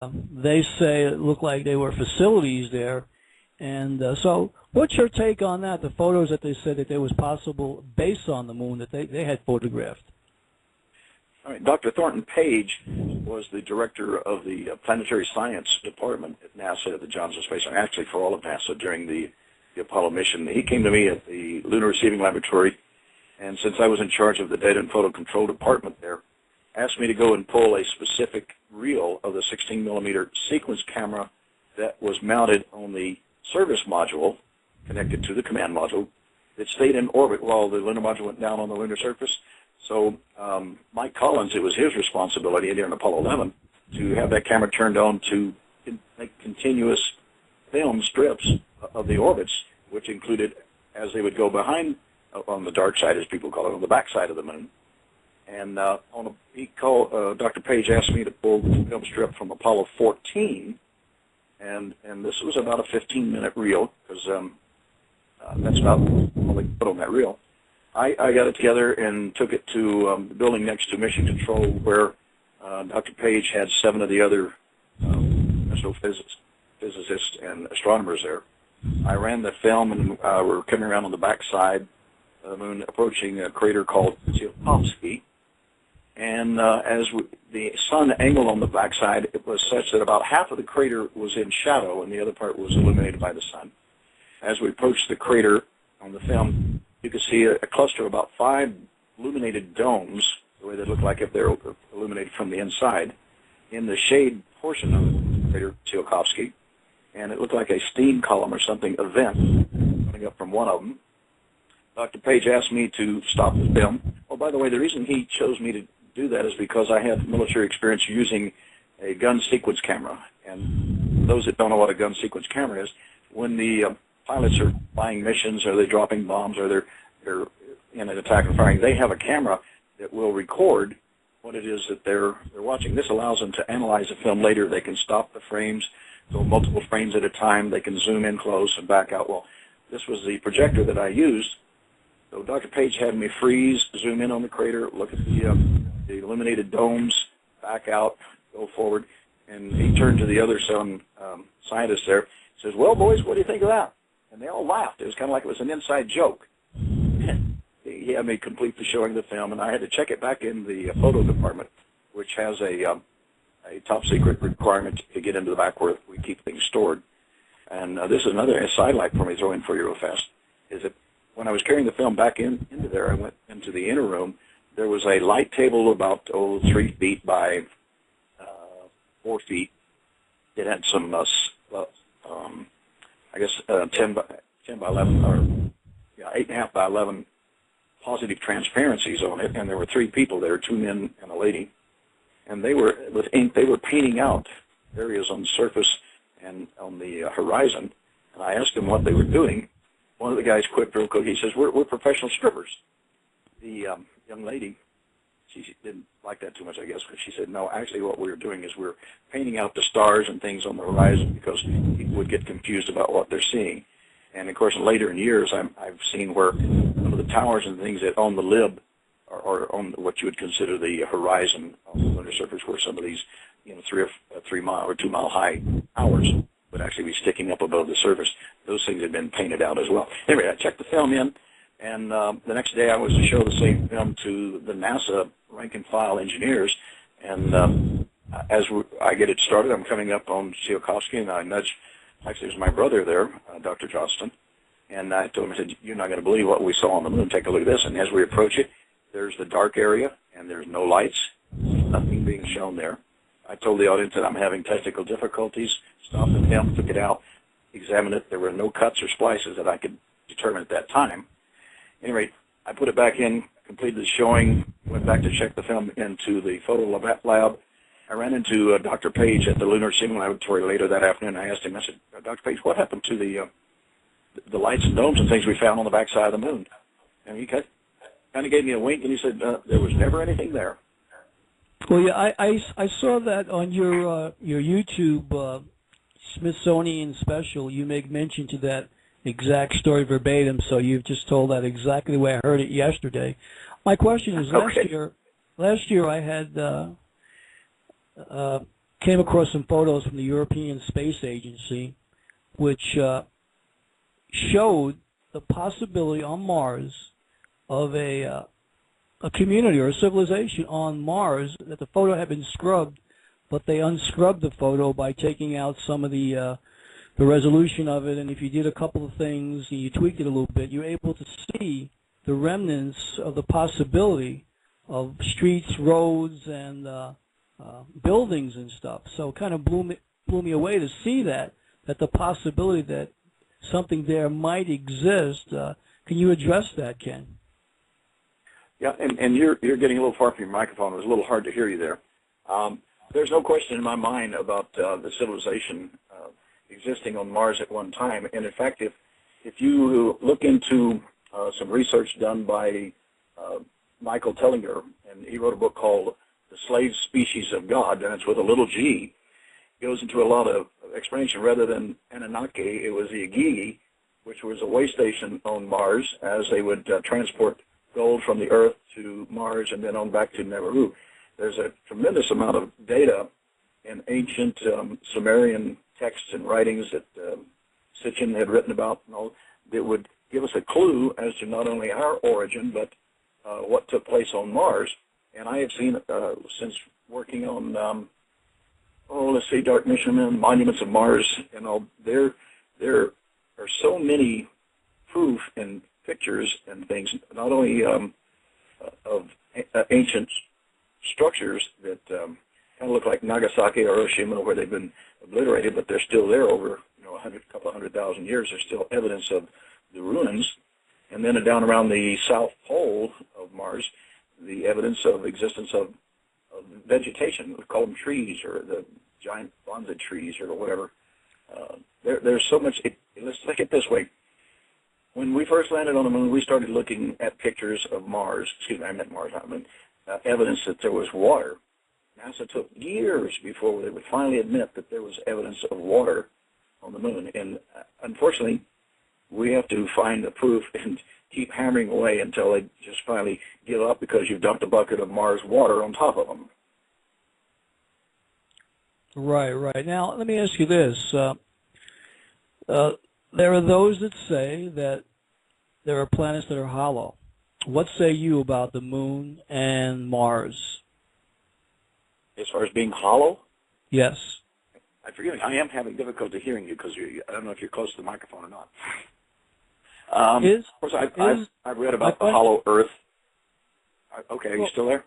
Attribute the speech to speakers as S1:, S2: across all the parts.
S1: they say it looked like they were facilities there. And so what's your take on that, the photos that they said that there was possible base on the moon that they had photographed?
S2: All right, Dr. Thornton Page was the director of the Planetary Science Department at NASA at the Johnston Space Center, actually for all of NASA during the Apollo mission. He came to me at the Lunar Receiving Laboratory, and since I was in charge of the Data and Photo Control Department there, asked me to go and pull a specific reel of the 16-millimeter sequence camera that was mounted on the service module connected to the command module that stayed in orbit while the lunar module went down on the lunar surface. So Mike Collins, it was his responsibility during Apollo 11 to have that camera turned on to make continuous film strips of the orbits, which included, as they would go behind, on the dark side, as people call it, on the back side of the moon. And Dr. Page asked me to pull the film strip from Apollo 14, and this was about a 15-minute reel, because that's about all they put on that reel. I got it together and took it to the building next to Mission Control, where Dr. Page had 7 of the other astrophysicists and astronomers there. I ran the film, and we're coming around on the back side of the moon, approaching a crater called Tsiolkovsky. And the sun angle on the backside, it was such that about half of the crater was in shadow, and the other part was illuminated by the sun. As we approached the crater on the film, you could see a cluster of about 5 illuminated domes, the way they look like if they're illuminated from the inside, in the shade portion of the crater Tsiolkovsky. And it looked like a steam column or something event coming up from one of them. Dr. Page asked me to stop the film. Oh, by the way, the reason he chose me to do that is because I have military experience using a gun sequence camera. And for those that don't know what a gun sequence camera is, when the pilots are flying missions, or they're dropping bombs, or they're in an attack and firing, they have a camera that will record what it is that they're watching. This allows them to analyze the film later. They can stop the frames, go multiple frames at a time. They can zoom in close and back out. Well, this was the projector that I used. So Dr. Page had me freeze, zoom in on the crater, look at the illuminated domes, back out, go forward, and he turned to the other scientists there. He says, "Well, boys, what do you think of that?" And they all laughed. It was kind of like it was an inside joke. He had me complete the showing of the film, and I had to check it back in the photo department, which has a top-secret requirement to get into the back where we keep things stored. And this is another sidelight for me to throw in for you real fast, is that when I was carrying the film back into there, I went into the inner room. There was a light table about 3 feet by 4 feet. It had some, 10 by 11, or 8.5 by 11 positive transparencies on it, and there were 3 people there, 2 men and a lady, and they were, with ink, they were painting out areas on the surface and on the horizon, and I asked them what they were doing. One of the guys quipped real quick. He says, we're professional strippers. The young lady, she didn't like that too much, I guess, because she said, no, actually what we were doing is we're painting out the stars and things on the horizon because people would get confused about what they're seeing. And, of course, later in years, I've seen where some of the towers and things that on the lib are on what you would consider the horizon on the lunar surface, where some of these, 3 mile or 2 mile high towers would actually be sticking up above the surface. Those things had been painted out as well. Anyway, I checked the film in, and the next day I was to show the same film to the NASA rank-and-file engineers, and as I get it started, I'm coming up on Tsiolkovsky, and I nudged, actually it was my brother there, Dr. Johnston, and I told him, I said, you're not going to believe what we saw on the moon. Take a look at this. And as we approach it, there's the dark area, and there's no lights, nothing being shown there. I told the audience that I'm having technical difficulties, stopped the film, took it out, examined it. There were no cuts or splices that I could determine at that time. Anyway, I put it back in, completed the showing, went back to check the film into the photo lab. I ran into Dr. Page at the Lunar Receiving Laboratory later that afternoon. I asked him, I said, Dr. Page, what happened to the lights and domes and things we found on the backside of the moon? And he kind of gave me a wink, and he said, there was never anything there.
S1: Well, yeah, I saw that on your YouTube Smithsonian special. You make mention to that exact story verbatim, so you've just told that exactly the way I heard it yesterday. My question is, last year I had came across some photos from the European Space Agency, which showed the possibility on Mars of a community or a civilization on Mars. That the photo had been scrubbed, but they unscrubbed the photo by taking out some of the resolution of it, and if you did a couple of things and you tweaked it a little bit, you're able to see the remnants of the possibility of streets, roads, and buildings and stuff. So it kind of blew me away to see that the possibility that something there might exist. Can you address that, Ken?
S2: Yeah, and you're getting a little far from your microphone. It was a little hard to hear you there. There's no question in my mind about the civilization existing on Mars at one time. And in fact, if you look into some research done by Michael Tellinger, and he wrote a book called The Slave Species of God, and it's with a little g, goes into a lot of explanation. Rather than Anunnaki, it was the Igigi, which was a way station on Mars, as they would transport gold from the Earth to Mars and then on back to Nauru. There's a tremendous amount of data in ancient Sumerian texts and writings that Sitchin had written about, and all, that would give us a clue as to not only our origin, but what took place on Mars. And I have seen, since working on, let's see, Dark Mission, Monuments of Mars, and all, there are so many proof and pictures and things, not only of ancient structures that kind of look like Nagasaki or Hiroshima, where they've been obliterated, but they're still there over a couple 100,000 years. There's still evidence of the ruins. And then down around the south pole of Mars, the evidence of existence of vegetation. We call them trees, or the giant bonsai trees, or whatever. There's so much. Let's look at it this way. When we first landed on the moon, we started looking at pictures of Mars. Excuse me, I meant Mars. I meant evidence that there was water. NASA took years before they would finally admit that there was evidence of water on the moon. And unfortunately, we have to find the proof and keep hammering away until they just finally give up because you've dumped a bucket of Mars water on top of them.
S1: Right, right. Now, let me ask you this. There are those that say that there are planets that are hollow. What say you about the moon and Mars?
S2: As far as being hollow?
S1: Yes.
S2: Forgive me, I am having difficulty hearing you because I don't know if you're close to the microphone or not. Of course, I've read about the hollow Earth. Okay, are you still there?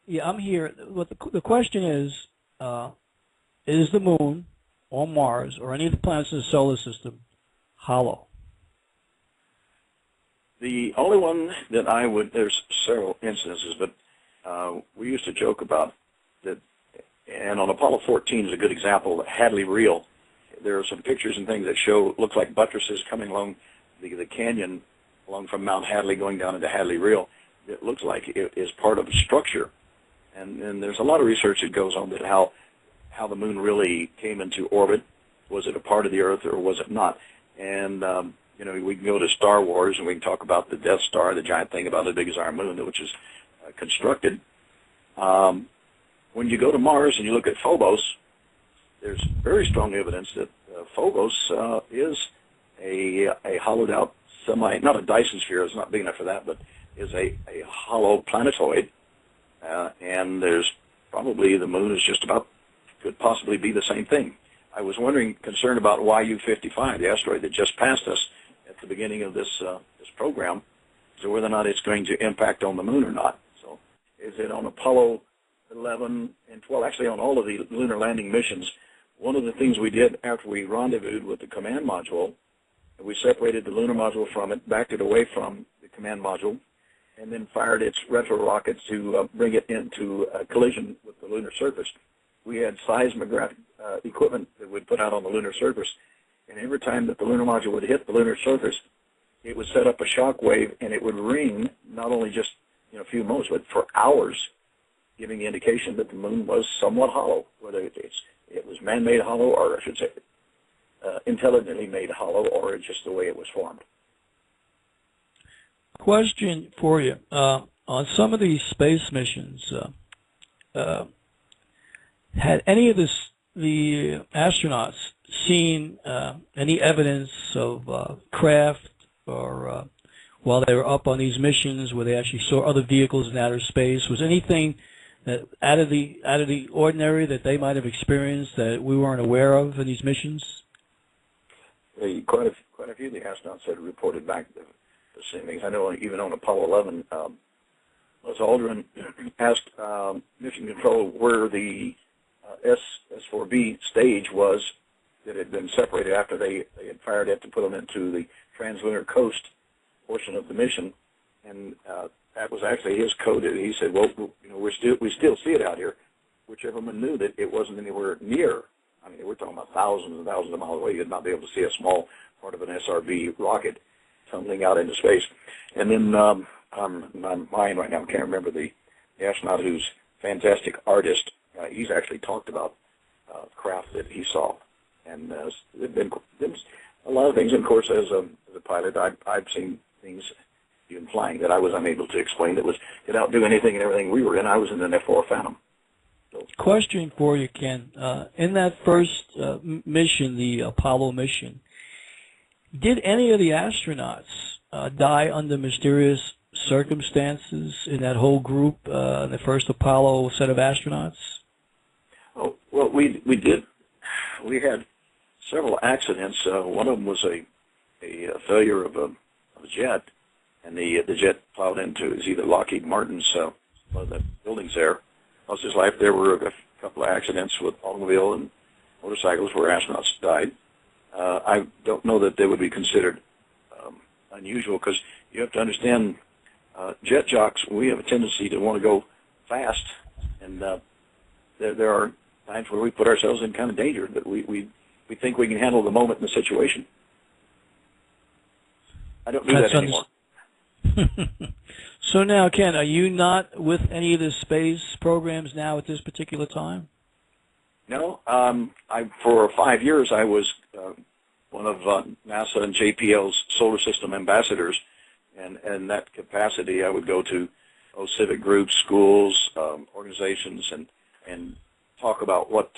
S1: Yeah, I'm here. What the question is the moon or Mars or any of the planets in the solar system hollow?
S2: The only one that I would, there's several instances, but we used to joke about that, and on Apollo 14 is a good example, Hadley Reel. There are some pictures and things that show, looks like buttresses coming along the canyon along from Mount Hadley going down into Hadley Reel. It looks like it is part of a structure. And there's a lot of research that goes on that how the moon really came into orbit. Was it a part of the Earth or was it not? And, we can go to Star Wars and we can talk about the Death Star, the giant thing about as big as our moon, which is constructed. When you go to Mars and you look at Phobos, there's very strong evidence that Phobos is a hollowed out not a Dyson sphere, it's not big enough for that, but is a hollow planetoid. And there's probably the moon is just about, could possibly be the same thing. I was concerned about YU-55, the asteroid that just passed us at the beginning of this program, so whether or not it's going to impact on the moon or not. So is it on Apollo 11 and 12, actually on all of the lunar landing missions? One of the things we did after we rendezvoused with the command module, we separated the lunar module from it, backed it away from the command module, and then fired its retro rockets to bring it into a collision with the lunar surface. We had seismographic equipment that we'd put out on the lunar surface, and every time that the lunar module would hit the lunar surface, it would set up a shock wave, and it would ring not only just a few moments, but for hours, giving the indication that the moon was somewhat hollow, whether it was man-made hollow, or I should say intelligently made hollow, or just the way it was formed.
S1: Question for you. On some of these space missions, had any of the the astronauts seen any evidence of craft or while they were up on these missions where they actually saw other vehicles in outer space? Was anything that out of the ordinary that they might have experienced that we weren't aware of in these missions?
S2: Quite a few of the astronauts had reported back the same things. I know even on Apollo 11, Buzz Aldrin asked Mission Control where the S4B stage was that had been separated after they had fired it to put them into the translunar coast portion of the mission, and that was actually his code. He said, "Well, you know, we still see it out here." Whichever one knew that it wasn't anywhere near. I mean, we're talking about thousands and thousands of miles away. You'd not be able to see a small part of an SRB rocket tumbling out into space. And then my mind right now, I can't remember the astronaut who's fantastic artist. He's actually talked about craft that he saw, and there've been a lot of things. And of course, as a pilot, I've seen things even flying that I was unable to explain. That was it outdo anything and everything we were in. I was in an F-4 Phantom. So,
S1: question for you, Ken. In that first mission, the Apollo mission, did any of the astronauts die under mysterious circumstances in that whole group, the first Apollo set of astronauts?
S2: oh, well, we did. We had several accidents. One of them was a failure of a jet, and the jet plowed into is either Lockheed Martin's one of the buildings there. Most of his life, there were a couple of accidents with automobile and motorcycles where astronauts died. I don't know that they would be considered unusual, because you have to understand, jet jocks, we have a tendency to want to go fast, and there are times where we put ourselves in kind of danger that we think we can handle the moment and the situation. I don't do that anymore.
S1: So now, Ken, are you not with any of the space programs now at this particular time?
S2: No. For 5 years, I was one of NASA and JPL's solar system ambassadors, and in that capacity, I would go to civic groups, schools, organizations, and talk about what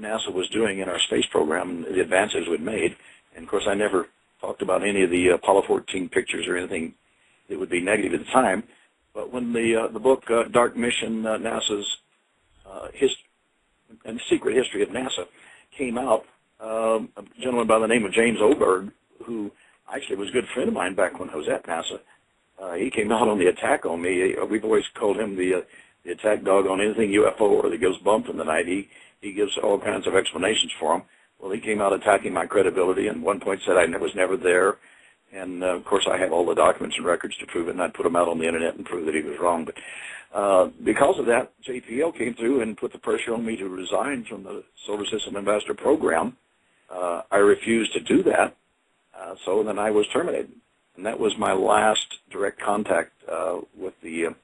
S2: NASA was doing in our space program and the advances we'd made. And of course, I never talked about any of the Apollo 14 pictures or anything that would be negative at the time. But when the book Dark Mission, NASA's History and Secret History of NASA came out, a gentleman by the name of James Oberg, who actually was a good friend of mine back when I was at NASA, he came out on the attack on me. We've always called him the attack dog on anything UFO or that goes bump in the night. He gives all kinds of explanations for them. Well, he came out attacking my credibility, and at one point said I was never there. And, of course, I have all the documents and records to prove it, and I'd put them out on the Internet and prove that he was wrong. But because of that, JPL came through and put the pressure on me to resign from the Solar System Ambassador Program. I refused to do that, so then I was terminated. And that was my last direct contact with the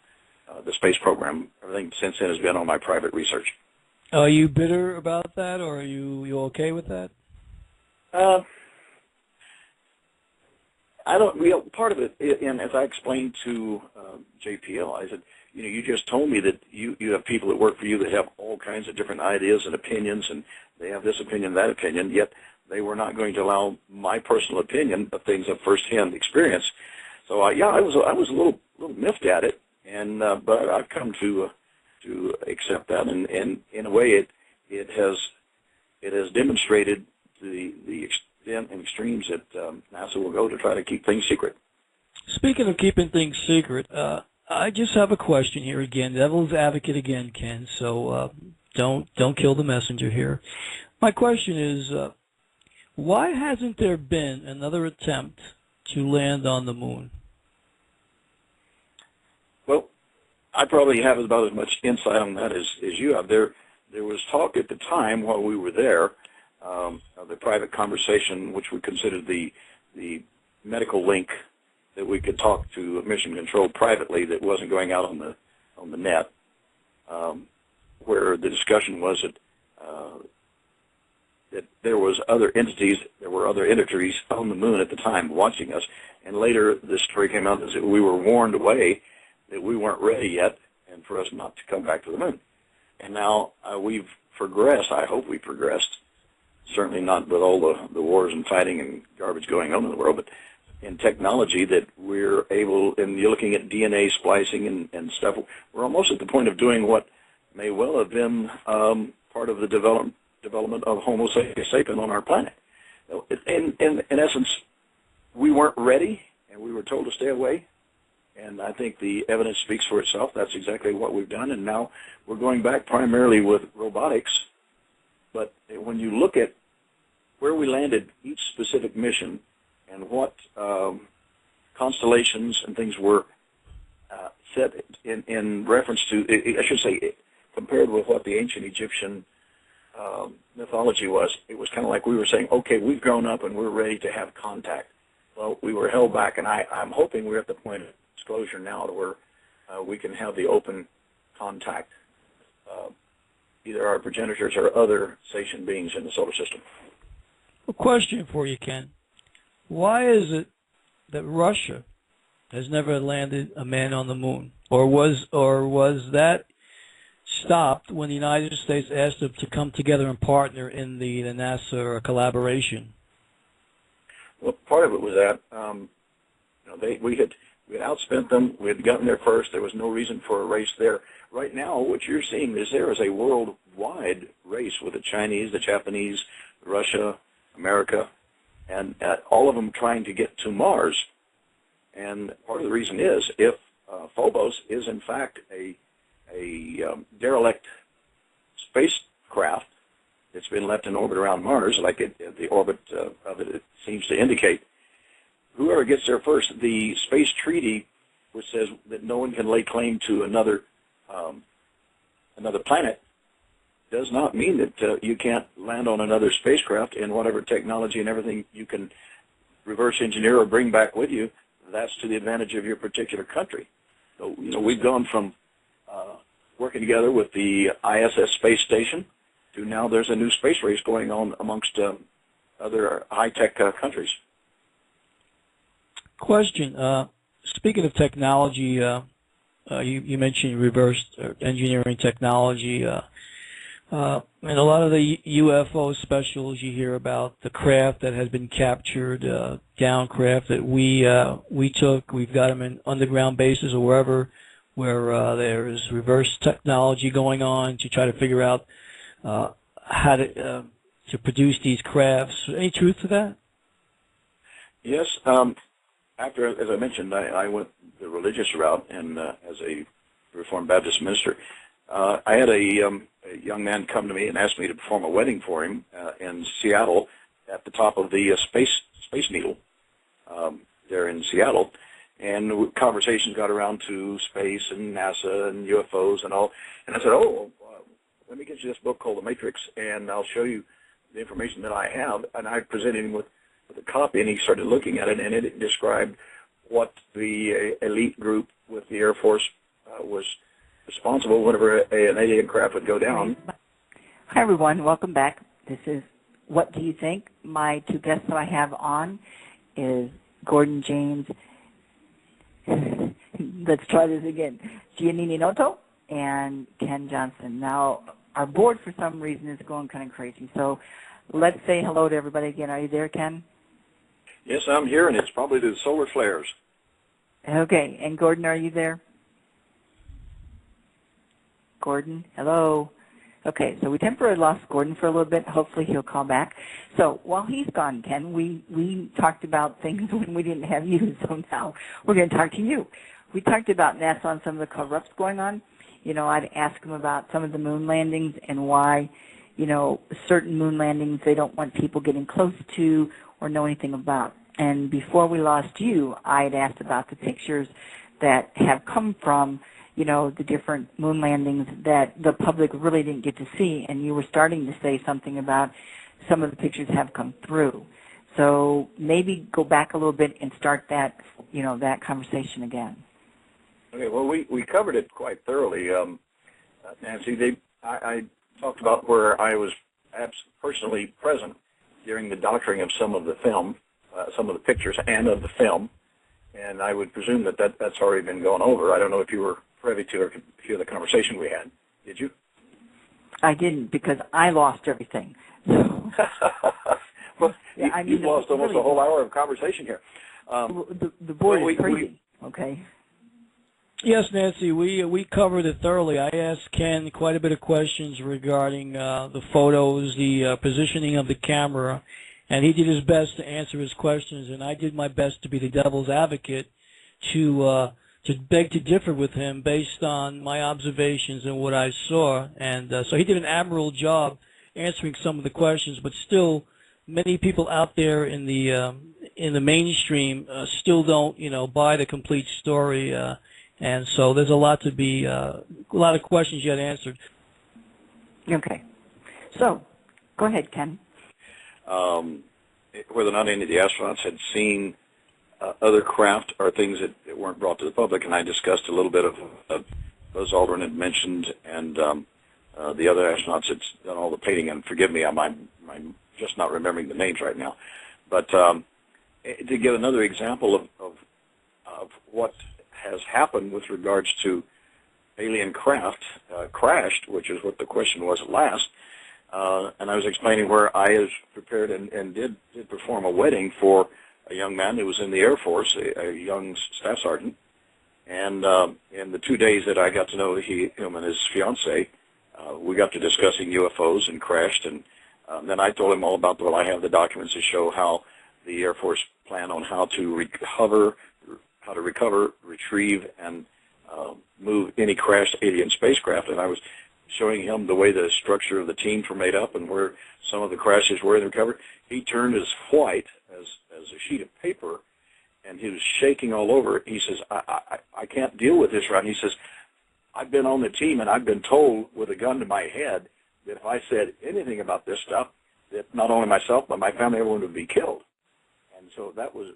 S2: space program. Everything since then has been on my private research.
S1: Are you bitter about that, or are you okay with that?
S2: I don't. Part of it, and as I explained to JPL, I said, you just told me that you have people that work for you that have all kinds of different ideas and opinions, and they have this opinion, that opinion, yet they were not going to allow my personal opinion of things of firsthand experience. So I was a little miffed at it, and but I've come to accept that, and in a way it has demonstrated the extent and extremes that NASA will go to try to keep things secret.
S1: Speaking of keeping things secret, I just have a question here again, devil's advocate again, Ken. So don't kill the messenger here. My question is, why hasn't there been another attempt to land on the moon? Well,
S2: I probably have about as much insight on that as you have. There was talk at the time while we were there, the private conversation, which we considered the medical link that we could talk to Mission Control privately that wasn't going out on the net, where the discussion was that there was other entities, there were other entities on the moon at the time watching us, and later this story came out that we were warned away that we weren't ready yet and for us not to come back to the moon. And now we've progressed. I hope we progressed. Certainly not with all the wars and fighting and garbage going on in the world, but in technology that we're able, and you're looking at DNA splicing and stuff, we're almost at the point of doing what may well have been part of the development of Homo sapien on our planet. In essence, we weren't ready, and we were told to stay away, and I think the evidence speaks for itself. That's exactly what we've done, and now we're going back primarily with robotics. But when you look at where we landed each specific mission and what constellations and things were set in reference to, I should say, compared with what the ancient Egyptian mythology was, it was kind of like we were saying, okay, we've grown up and we're ready to have contact. Well, we were held back, and I'm hoping we're at the point of disclosure now to where we can have the open contact, either our progenitors or other sentient beings in the solar system.
S1: A question for you, Ken. Why is it that Russia has never landed a man on the moon? Or was that stopped when the United States asked them to come together and partner in the NASA collaboration?
S2: Well, part of it was that we had outspent them. We had gotten there first. There was no reason for a race there. Right now, what you're seeing is there is a worldwide race with the Chinese, the Japanese, Russia, America, and all of them trying to get to Mars. And part of the reason is if Phobos is in fact a derelict spacecraft that's been left in orbit around Mars, like the orbit of it seems to indicate, whoever gets there first, the space treaty, which says that no one can lay claim to another planet, does not mean that you can't land on another spacecraft, and whatever technology and everything you can reverse engineer or bring back with you, that's to the advantage of your particular country. So, we've gone from working together with the ISS space station to now there's a new space race going on amongst other high-tech countries. Question.
S1: Speaking of technology, you mentioned reverse engineering technology. And a lot of the UFO specials you hear about the craft that has been captured, down craft that we took. We've got them in underground bases or wherever where there is reverse technology going on to try to figure out how to produce these crafts. Any truth to that?
S2: Yes. After, as I mentioned, I went the religious route, and as a Reformed Baptist minister, I had a young man come to me and ask me to perform a wedding for him in Seattle at the top of the Space Needle there in Seattle. And conversations got around to space and NASA and UFOs and all. And I said, let me get you this book called The Matrix, and I'll show you the information that I have. And I presented him with a copy, and he started looking at it, and it described what the elite group with the Air Force was responsible whenever an alien craft would go down.
S3: Hi, everyone. Welcome back. This is What Do You Think? My two guests that I have on is Gordon James. Let's try this again. Giannini Noto and Ken Johnston. Now, our board, for some reason, is going kind of crazy. So let's say hello to everybody again. Are you there, Ken?
S2: Yes, I'm here, and it's probably the solar flares.
S3: Okay. And Gordon, are you there? Gordon, hello. Okay, so we temporarily lost Gordon for a little bit. Hopefully he'll call back. So while he's gone, Ken, we talked about things when we didn't have you, so now we're going to talk to you. We talked about NASA and some of the cover-ups going on. I'd ask him about some of the moon landings and why, certain moon landings they don't want people getting close to or know anything about. And before we lost you, I had asked about the pictures that have come from the different moon landings that the public really didn't get to see, and you were starting to say something about some of the pictures have come through. So maybe go back a little bit and start that, that conversation again.
S2: Okay, well, we covered it quite thoroughly, Nancy. I talked about where I was personally present during the doctoring of some of the film, some of the pictures and of the film, and I would presume that's already been gone over. I don't know if you were privy to or hear the conversation we had. Did you?
S3: I didn't, because I lost everything. So,
S2: well,
S3: yeah, I mean,
S2: you've lost almost
S3: really,
S2: a whole hour of conversation here.
S3: The board is crazy. Okay.
S1: Yes, Nancy, we covered it thoroughly. I asked Ken quite a bit of questions regarding the photos, the positioning of the camera, and he did his best to answer his questions, and I did my best to be the devil's advocate to beg to differ with him based on my observations and what I saw. And so he did an admirable job answering some of the questions, but still many people out there in the mainstream still don't, buy the complete story. And so there's a lot of questions yet answered.
S3: Okay. So, go ahead, Ken.
S2: Whether or not any of the astronauts had seen other craft or things that weren't brought to the public, and I discussed a little bit of Buzz Aldrin had mentioned, and the other astronauts had done all the painting. And forgive me, I'm just not remembering the names right now. But to give another example of what has happened with regards to alien craft crashed, which is what the question was at last. And I was explaining where I was prepared and did perform a wedding for a young man who was in the Air Force, a young staff sergeant. And in the 2 days that I got to know him and his fiancée, we got to discussing UFOs and crashed. And then I told him all about, well, I have the documents to show how the Air Force planned on how to recover, retrieve, and move any crashed alien spacecraft. And I was showing him the way the structure of the teams were made up and where some of the crashes were in the recovery. He turned as white as a sheet of paper, and he was shaking all over. He says, I can't deal with this right. And he says, I've been on the team, and I've been told with a gun to my head that if I said anything about this stuff, that not only myself but my family, everyone would be killed. And so that was,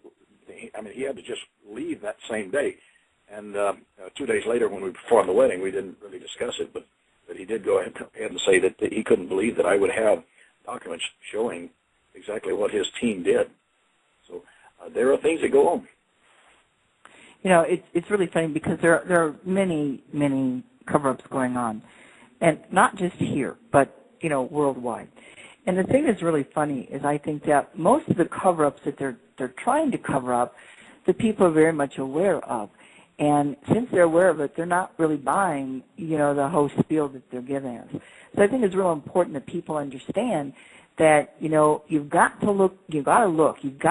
S2: I mean, he had to just leave that same day. And 2 days later, when we performed the wedding, we didn't really discuss it, but he did go ahead and say that he couldn't believe that I would have documents showing exactly what his team did. So there are things that go on.
S3: It's really funny because there are many cover-ups going on, and not just here, but worldwide. And the thing that's really funny is I think that most of the cover-ups that they're trying to cover up, the people are very much aware of. And since they're aware of it, they're not really buying, the whole spiel that they're giving us. So I think it's real important that people understand that, you've got to look, you've got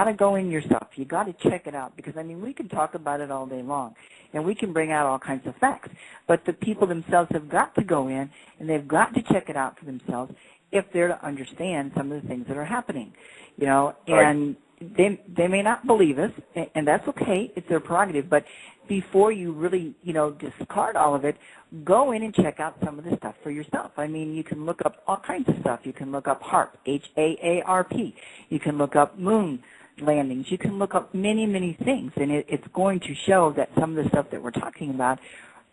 S3: to go in yourself, you've got to check it out. Because, I mean, we can talk about it all day long, and we can bring out all kinds of facts. But the people themselves have got to go in, and they've got to check it out for themselves if they're to understand some of the things that are happening, and they may not believe us, and that's okay. It's their prerogative. But before you really, discard all of it, go in and check out some of the stuff for yourself. I mean, you can look up all kinds of stuff. You can look up HAARP, H-A-A-R-P. You can look up moon landings. You can look up many things, and it's going to show that some of the stuff that we're talking about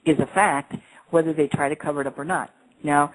S3: is a fact, whether they try to cover it up or not. Now,